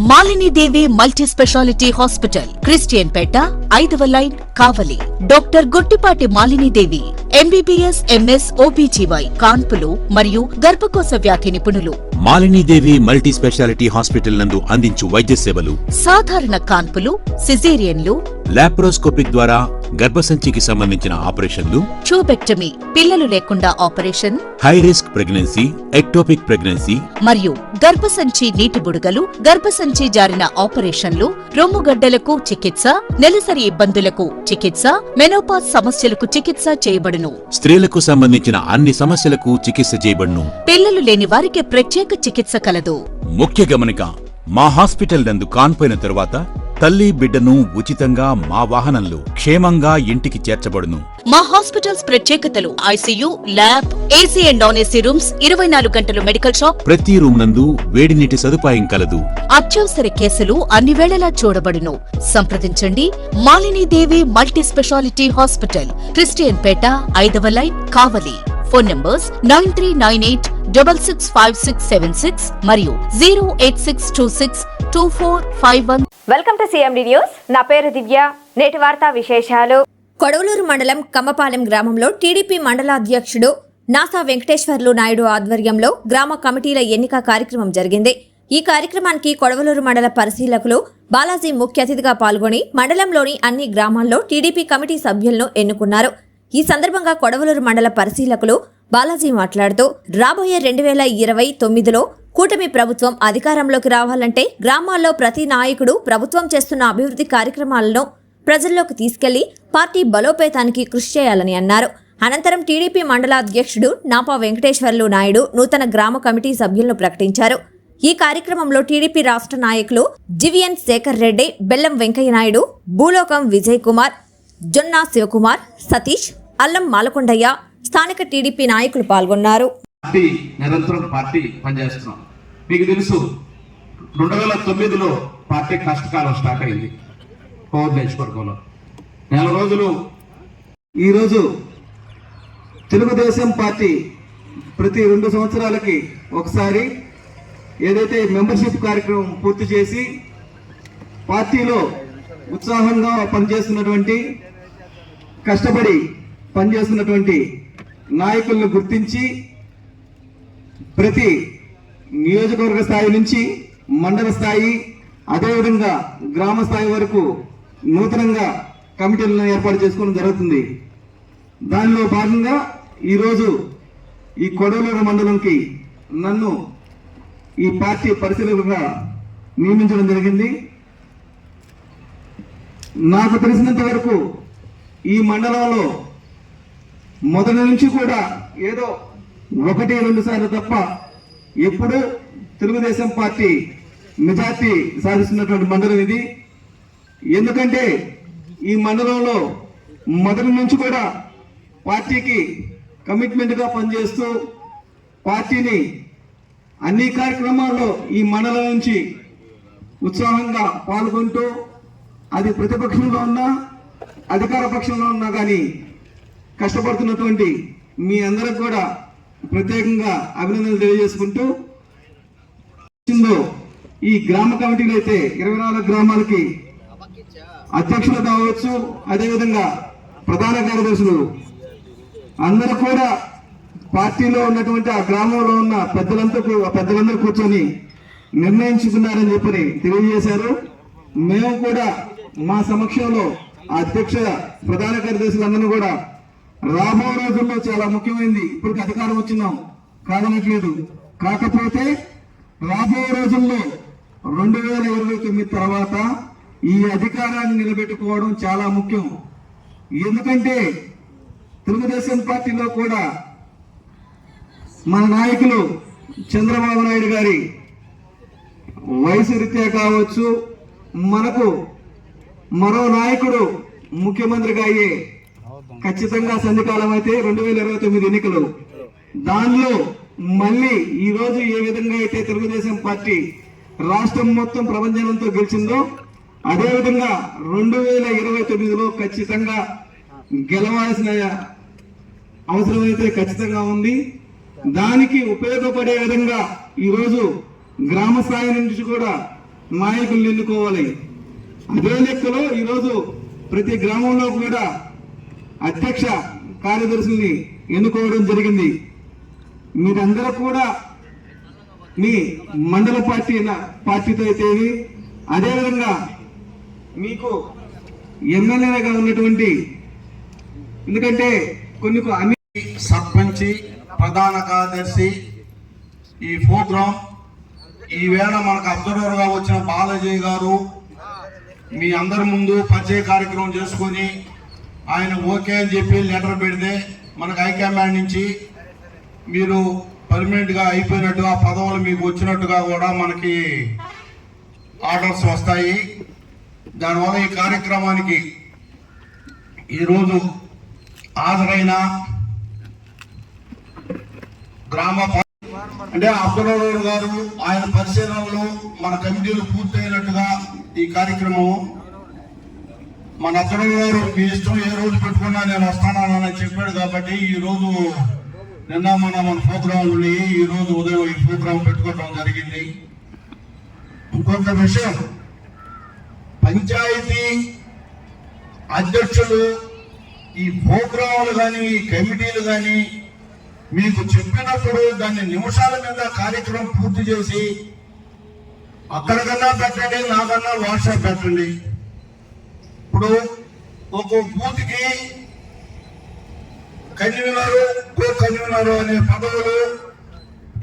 మాలిని దేవి multi speciality hospital, Christian పేట, 5వ line, కావలి. Doctor Guttipati Malini దేవి, MBBS, MS, OBGY, కాన్పులు మరియు గర్భకోశ వ్యాధి నిపుణులు. మాలిని దేవి మల్టీ స్పెషాలిటీ హాస్పిటల్ నందు అందించు వైద్య సేవలు: సాధారణ కాన్పులు, సిజేరియన్లు, లాప్రోస్కోపిక్ ద్వారా గర్భసంచికి సంబంధించిన ఆపరేషన్లు, ట్యూబెక్టమీ, పిల్లలు లేకుండా operation, high risk pregnancy, ectopic pregnancy మరియు గర్భసంచి నీటి బుడగలు, గర్భసంచి జారిన ఆపరేషన్లు, రొమ్ముగడ్డలకు చికిత్స, నెలసరి ఇబ్బందులకు చికిత్స, మెనోపాజ్ సమస్యలకు చికిత్స చేయబడును. స్త్రీలకు సంబంధించిన అన్ని సమస్యలకు చికిత్స చేయబడును. పిల్లలు లేని వారికి ప్రత్యేక చికిత్స కలదు. ముఖ్య గమనిక: మా హాస్పిటల్ నందు కాన్పోయిన తరువాత తల్లి బిడ్డను ఉచితంగా మా వాహనంలో క్షేమంగా ఇంటికి చేర్చబడును. మా హాస్పిటల్స్ ప్రత్యేకతలు: ICU, lab, AC and non AC rooms, 24 గంటలు మెడికల్ షాప్, ప్రతి రూమ్ నందు వేడి నీటి సదుపాయం కలదు. అత్యవసర కేసులు అన్ని వేళలా చూడబడును. సంప్రదించండి మాలిని దేవి మల్టీ స్పెషాలిటీ హాస్పిటల్, క్రిస్టియన్ పేట, 5వ లైన్, కావలి. ఫోన్ నంబర్స్ 9398665676 మరియు 086262451. Welcome to CMD news. నా పేరు దివ్య. నేటి వార్తా విశేషాలు. కొడవలూరు మండలం కమ్మపాలెం గ్రామంలో టీడీపీ మండలాధ్యక్షుడు నాసా వెంకటేశ్వర్లు నాయుడు ఆధ్వర్యంలో గ్రామ కమిటీల ఎన్నిక కార్యక్రమం జరిగింది. ఈ కార్యక్రమానికి కొడవలూరు మండల పరిశీలకులు బాలాజీ ముఖ్య అతిథిగా పాల్గొని మండలంలోని అన్ని గ్రామాల్లో టీడీపీ కమిటీ సభ్యులను ఎన్నుకున్నారు. ఈ సందర్భంగా కొడవలూరు మండల పరిశీలకులు బాలాజీ మాట్లాడుతూ రాబోయే 2029లో కూటమి ప్రభుత్వం అధికారంలోకి రావాలంటే గ్రామాల్లో ప్రతి నాయకుడు ప్రభుత్వం చేస్తున్న అభివృద్ధి కార్యక్రమాలను ప్రజల్లోకి తీసుకెళ్లి పార్టీ బలోపేతానికి కృషి చేయాలని అన్నారు. అనంతరం టీడీపీ మండలాధ్యక్షుడు నాపా వెంకటేశ్వర్లు నాయుడు నూతన గ్రామ కమిటీ సభ్యులను ప్రకటించారు. ఈ కార్యక్రమంలో టీడీపీ రాష్ట్ర నాయకులు జివిఎన్ శేఖర్ రెడ్డి, బెల్లం వెంకయ్య నాయుడు, భూలోకం విజయ్ కుమార్, జొన్నా శివకుమార్, సతీష్, అల్లం మాలకొండయ్య, స్థానిక టీడీపీ నాయకులు పాల్గొన్నారు. నిరంతరం పార్టీ పనిచేస్తున్నాం. మీకు తెలుసు 2009లో పార్టీ కష్టకాలం స్టార్ట్ అయింది. కోవిడ్ నియోజకవర్గంలో నెల రోజులు. ఈరోజు తెలుగుదేశం పార్టీ ప్రతి 2 సంవత్సరాలకి ఒకసారి ఏదైతే మెంబర్షిప్ కార్యక్రమం పూర్తి చేసి పార్టీలో ఉత్సాహంగా పనిచేస్తున్నటువంటి, కష్టపడి పనిచేస్తున్నటువంటి నాయకులను గుర్తించి ప్రతి నియోజకవర్గ స్థాయి నుంచి మండల స్థాయి, అదేవిధంగా గ్రామ స్థాయి వరకు నూతనంగా కమిటీలను ఏర్పాటు చేసుకోవడం జరుగుతుంది. దానిలో భాగంగా ఈరోజు ఈ కొడవలూరు మండలంకి నన్ను ఈ పార్టీ పరిశీలకులుగా నియమించడం జరిగింది. నాకు తెలిసినంత వరకు ఈ మండలంలో మొదటి నుంచి కూడా ఏదో 1-2 సార్లు తప్ప ఎప్పుడూ తెలుగుదేశం పార్టీ మెజార్టీ సాధిస్తున్నటువంటి మండలం ఇది. ఎందుకంటే ఈ మండలంలో మొదటి నుంచి కూడా పార్టీకి కమిట్మెంట్గా పనిచేస్తూ పార్టీని అన్ని కార్యక్రమాల్లో ఈ మండలం నుంచి ఉత్సాహంగా పాల్గొంటూ, అది ప్రతిపక్షంలో ఉన్నా అధికార పక్షంలో ఉన్నా కానీ కష్టపడుతున్నటువంటి మీ అందరికి కూడా ప్రత్యేకంగా అభినందనలు తెలియజేసుకుంటూ, ఈ గ్రామ కమిటీలు అయితే 24 గ్రామాలకి అధ్యక్షులు కావచ్చు, అదేవిధంగా ప్రధాన కార్యదర్శులు అందరూ కూడా పార్టీలో ఉన్నటువంటి ఆ గ్రామంలో ఉన్న పెద్దలందరూ కూర్చొని నిర్ణయించుకున్నారని చెప్పని తెలియజేశారు. మేము కూడా మా సమక్షంలో అధ్యక్ష ప్రధాన కార్యదర్శులందరూ కూడా రాబో రోజుల్లో చాలా ముఖ్యమైనది. ఇప్పటికి అధికారం వచ్చినాం కాదనట్లేదు, కాకపోతే రాబో రోజుల్లో 2029 తర్వాత ఈ అధికారాన్ని నిలబెట్టుకోవడం చాలా ముఖ్యం. ఎందుకంటే తెలుగుదేశం పార్టీలో కూడా మన నాయకులు చంద్రబాబు నాయుడు గారి వయసు రీత్యా కావచ్చు, మనకు మరో నాయకుడు ముఖ్యమంత్రిగా అయ్యే ఖచ్చితంగా సంధికాలం అయితే 2029 ఎన్నికలు. దానిలో మళ్ళీ ఈ రోజు ఏ విధంగా అయితే తెలుగుదేశం పార్టీ రాష్ట్రం మొత్తం ప్రపంచంతో గెలిచిందో అదేవిధంగా 2029లో ఖచ్చితంగా గెలవాల్సిన అవసరం అయితే ఖచ్చితంగా ఉంది. దానికి ఉపయోగపడే విధంగా ఈరోజు గ్రామ స్థాయి నుంచి కూడా నాయకుల్ని ఎన్నుకోవాలి. అదే లెక్కలో ఈరోజు ప్రతి గ్రామంలో కూడా అధ్యక్ష కార్యదర్శుల్ని ఎన్నుకోవడం జరిగింది. మీరందరూ కూడా మీ మండల పార్టీతో అయితేవి, అదేవిధంగా మీకు ఎమ్మెల్యేగా ఉన్నటువంటి, ఎందుకంటే కొన్ని సర్పంచి, ప్రధాన కార్యదర్శి, ఈ ప్రోగ్రాం ఈవేళ మనకు అబ్జర్వర్గా వచ్చిన బాలాజీ గారు మీ అందరి ముందు పరిచయ కార్యక్రమం చేసుకొని ఆయన ఓకే అని చెప్పి లెటర్ పెడితే మనకు హైకమాండ్ నుంచి మీరు పర్మనెంట్గా అయిపోయినట్టుగా పదవులు మీకు వచ్చినట్టుగా కూడా మనకి ఆర్డర్స్ వస్తాయి. దానివల్ల ఈ కార్యక్రమానికి ఈరోజు హాజరైన గ్రామ అంటే అబ్దుల్ గారు ఆయన పరిశీలనలో మన కమిటీలు పూర్తయినట్టుగా ఈ కార్యక్రమం మన అబ్దుల్ గారు మీ ఇష్టం ఏ రోజు పెట్టుకున్నా నేను వస్తానని చెప్పాడు కాబట్టి ఈ రోజు నిన్న మన ప్రోగ్రాంలు ఉన్నాయి. ఈ రోజు ఉదయం ఈ ప్రోగ్రాం పెట్టుకోవడం జరిగింది. ఇంకొక విషయం, పంచాయతీ అధ్యక్షులు ఈ ప్రోగ్రాములు కానీ ఈ కమిటీలు కానీ మీకు చెప్పినప్పుడు దాన్ని నిమిషాల మీద కార్యక్రమం పూర్తి చేసి అక్కడికన్నా పెట్టండి, నాకన్నా వాట్సాప్ పెట్టండి. ఇప్పుడు ఒక బూత్కి కన్వీనరు, కో కన్వీనరు అనే పదవులు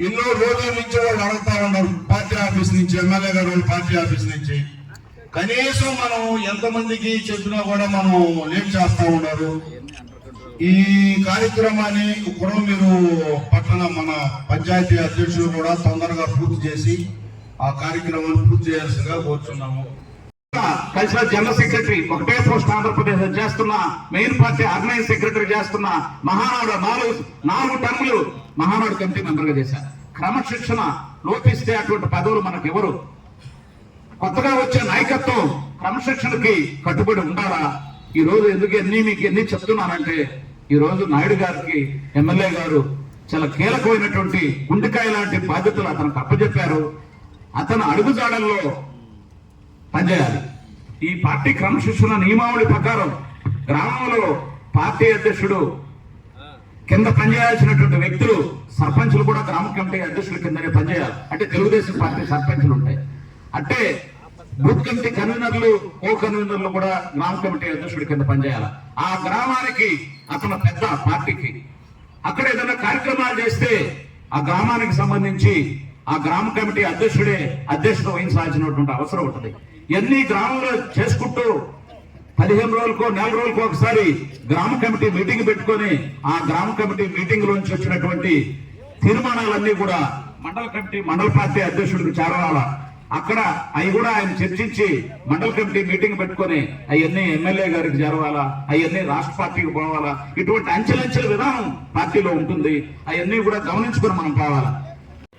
ఎన్నో రోజుల నుంచి వాళ్ళు అడుగుతా ఉన్నారు. పార్టీ ఆఫీస్ నుంచి, ఎమ్మెల్యే గారు పార్టీ ఆఫీస్ నుంచి కనీసం మనం ఎంతమందికి చెప్పినా కూడా మనం లేట్ చేస్తా ఉన్నారు. ఈ కార్యక్రమాన్ని కూడా మీరు పట్టణ మన పంచాయతీ అధ్యక్షులు కూడా తొందరగా పూర్తి చేసి ఆ కార్యక్రమాన్ని పూర్తి చేయాల్సిందిగా కోరుచున్నాము. కల్చరల్ జనరల్ సెక్రటరీ ఒకటే పోస్ట్ ఆంధ్రప్రదేశ్ చేస్తున్న, మెయిన్ పార్టీ ఆర్గనైజ్ సెక్రటరీ చేస్తున్న, మహానాడు నాలుగు టర్ములు మహానాడు కమిటీ మెంబర్ గా చేశారు. క్రమశిక్షణ లోపిస్తే అటువంటి పదవులు మనకు ఎవరు? కొత్తగా వచ్చే నాయకత్వం క్రమశిక్షణకి కట్టుబడి ఉండాలా? ఈ రోజు ఎందుకు మీకు ఎన్ని చెప్తున్నానంటే, ఈ రోజు నాయుడు గారికి ఎమ్మెల్యే గారు చాలా కీలకమైనటువంటి గుండెకాయ లాంటి బాధ్యతలు అతనికి అప్పచెప్పారు. అతను అడుగుజాడల్లో పనిచేయాలి. ఈ పార్టీ క్రమశిక్షణ నియమావళి ప్రకారం గ్రామంలో పార్టీ అధ్యక్షుడు కింద పనిచేయాల్సినటువంటి వ్యక్తులు, సర్పంచులు కూడా గ్రామ కమిటీ అధ్యక్షుల కిందనే పనిచేయాలి. అంటే తెలుగుదేశం పార్టీ సర్పంచులు ఉంటాయి. అంటే బూత్ కమిటీ కన్వీనర్లు, కో కన్వీనర్లు కూడా గ్రామ కమిటీ అధ్యక్షుడి కింద పనిచేయాలి. ఆ గ్రామానికి అతను పెద్ద పార్టీకి. అక్కడ ఏదైనా కార్యక్రమాలు చేస్తే ఆ గ్రామానికి సంబంధించి ఆ గ్రామ కమిటీ అధ్యక్షుడే అధ్యక్షత వహించాల్సినటువంటి అవసరం ఉంటుంది. ఇవన్నీ గ్రామంలో చేసుకుంటూ 15 రోజులకో, 4 రోజులకో ఒకసారి గ్రామ కమిటీ మీటింగ్ పెట్టుకొని ఆ గ్రామ కమిటీ మీటింగ్ లోంచి వచ్చినటువంటి తీర్మానాలన్నీ కూడా మండల కమిటీ, మండల పార్టీ అధ్యక్షుడికి చేరవాలా. అక్కడ అవి కూడా ఆయన చర్చించి మండల కమిటీ మీటింగ్ పెట్టుకొని అవన్నీ ఎమ్మెల్యే గారికి చేరవాలా, అవన్నీ రాష్ట్ర పార్టీకి పోవాలా. ఇటువంటి అంచెలంచెల విధానం పార్టీలో ఉంటుంది. అవన్నీ కూడా గమనించుకొని మనం పోవాలా.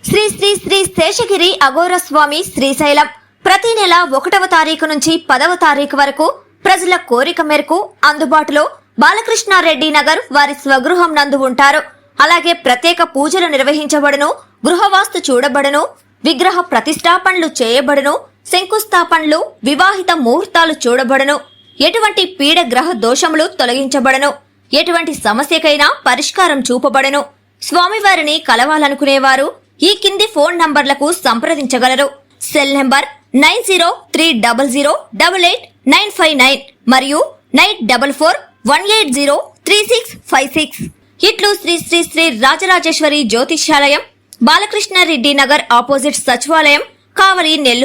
శ్రీ శ్రీ శ్రీ శేషగిరి అఘోర స్వామి శ్రీశైలం ప్రతి నెల 1వ తారీఖు నుంచి 10వ తారీఖు వరకు ప్రజల కోరిక మేరకు అందుబాటులో బాలకృష్ణారెడ్డి నగర్ వారి స్వగృహం నందు ఉంటారు. అలాగే ప్రత్యేక పూజలు నిర్వహించబడును, గృహవాస్తు చూడబడును, విగ్రహ ప్రతిష్టాపనలు చేయబడును, శంకుస్థాపనలు, వివాహిత ముహూర్తాలు చూడబడును, ఎటువంటి పీడ గ్రహ దోషములు తొలగించబడును, ఎటువంటి సమస్యకైనా పరిష్కారం చూపబడును. స్వామివారిని కలవాలనుకునేవారు ఈ కింది ఫోన్ నంబర్లకు సంప్రదించగలరు. సెల్ నంబర్ 9030088959 మరియు 9441803656. ఇట్లు శ్రీ శ్రీ శ్రీ రాజరాజేశ్వరి జ్యోతిష్యాలయం, బాలకృష్ణారెడ్డి నగర్ ఆపోజిట్ సచివాలయం, కావలి, నెల్లూరు.